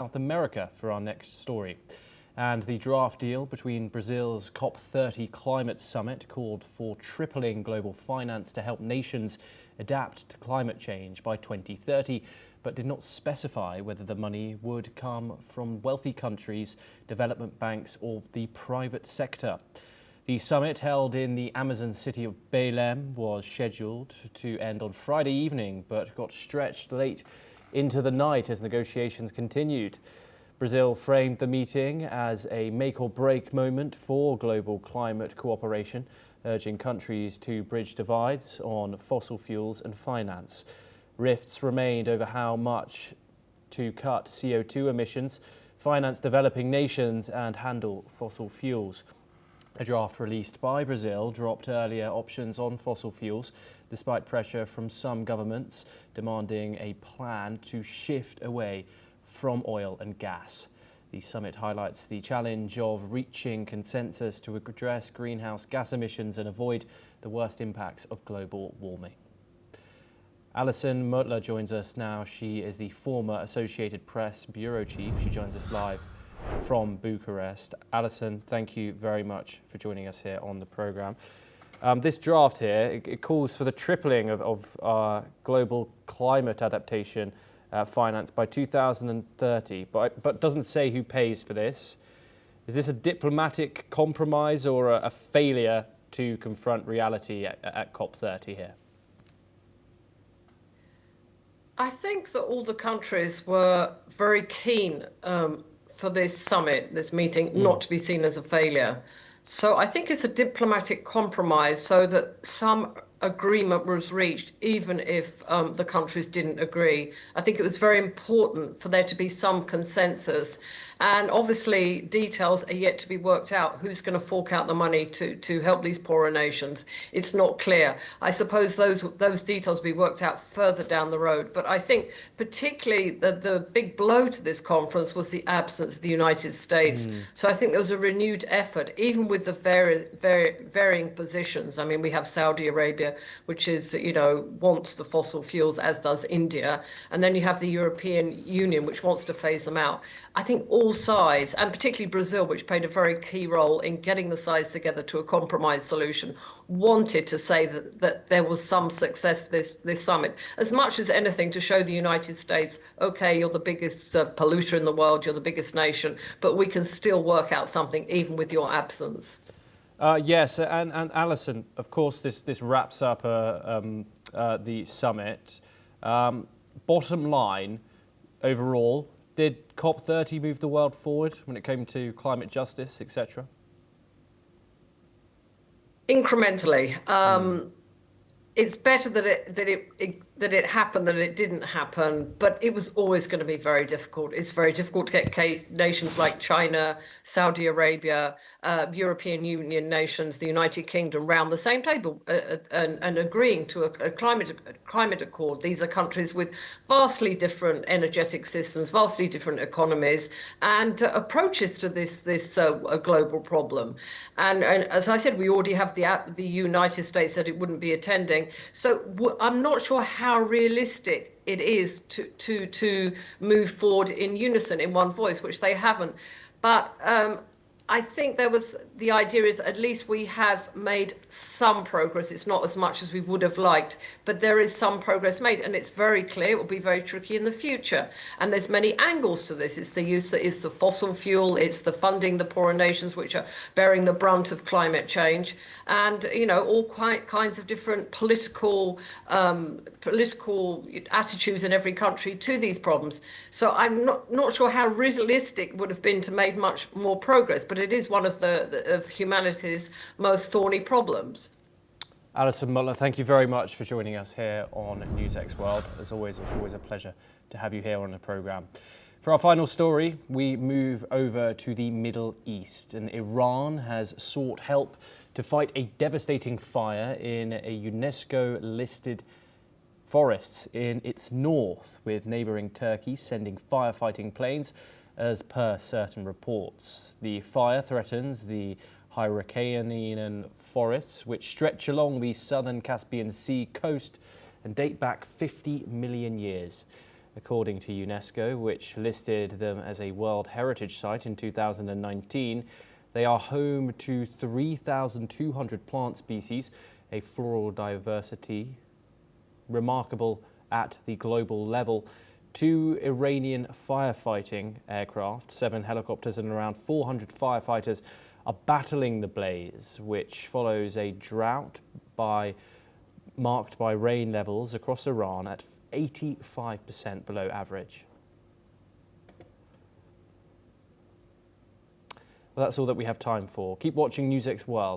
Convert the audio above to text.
South America for our next story. And the draft deal between Brazil's COP30 climate summit called for tripling global finance to help nations adapt to climate change by 2030, but did not specify whether the money would come from wealthy countries, development banks or the private sector. The summit, held in the Amazon city of Belém, was scheduled to end on Friday evening, but got stretched late into the night as negotiations continued. Brazil framed the meeting as a make-or-break moment for global climate cooperation, urging countries to bridge divides on fossil fuels and finance. Rifts remained over how much to cut CO2 emissions, finance developing nations and handle fossil fuels. A draft released by Brazil dropped earlier options on fossil fuels, despite pressure from some governments demanding a plan to shift away from oil and gas. The summit highlights the challenge of reaching consensus to address greenhouse gas emissions and avoid the worst impacts of global warming. Alison Mutler joins us now. She is the former Associated Press bureau chief. She joins us live from Bucharest. Alison, thank you very much for joining us here on the programme. This draft here, it calls for the tripling of global climate adaptation finance by 2030, but doesn't say who pays for this. Is this a diplomatic compromise or a failure to confront reality at COP30 here? I think that all the countries were very keen for this summit, this meeting, not to be seen as a failure. So I think it's a diplomatic compromise so that some agreement was reached, even if the countries didn't agree. I think it was very important for there to be some consensus. And obviously, details are yet to be worked out. Who's going to fork out the money to help these poorer nations? It's not clear. I suppose those details will be worked out further down the road. But I think particularly the big blow to this conference was the absence of the United States. So I think there was a renewed effort, even with the varying positions. I mean, we have Saudi Arabia, which is, wants the fossil fuels, as does India. And then you have the European Union, which wants to phase them out. I think all sides, and particularly Brazil, which played a very key role in getting the sides together to a compromise solution, wanted to say that there was some success for this summit, as much as anything to show the United States, okay, you're the biggest polluter in the world, you're the biggest nation, but we can still work out something even with your absence. Yes, and Alison, of course, this wraps up the summit. Bottom line, overall, did COP30 move the world forward when it came to climate justice, etc.? Incrementally. It's better that it happened than it didn't happen, but it was always going to be very difficult. It's very difficult to get nations like China, Saudi Arabia, European Union nations, the United Kingdom round the same table and agreeing to a climate accord. These are countries with vastly different energetic systems, vastly different economies, and approaches to this global problem. And as I said, we already have the United States said it wouldn't be attending. So I'm not sure how realistic it is to move forward in unison, in one voice, which they haven't. But I think the idea is at least we have made some progress. It's not as much as we would have liked, but there is some progress made, and it's very clear it will be very tricky in the future. And there's many angles to this. It's the use, it's the fossil fuel, it's the funding the poorer nations which are bearing the brunt of climate change, and all kinds of different political attitudes in every country to these problems. So I'm not sure how realistic it would have been to make much more progress, but it is one of humanity's most thorny problems. Alison Mutler, thank you very much for joining us here on NewsX World. As always, it's always a pleasure to have you here on the programme. For our final story, we move over to the Middle East, and Iran has sought help to fight a devastating fire in a UNESCO-listed forests in its north, with neighbouring Turkey sending firefighting planes as per certain reports. The fire threatens the Hyrcanian forests, which stretch along the southern Caspian Sea coast and date back 50 million years. According to UNESCO, which listed them as a World Heritage Site in 2019, they are home to 3,200 plant species, a floral diversity remarkable at the global level. 2 Iranian firefighting aircraft, 7 helicopters and around 400 firefighters are battling the blaze, which follows a drought marked by rain levels across Iran at 85% below average. Well, that's all that we have time for. Keep watching NewsX World.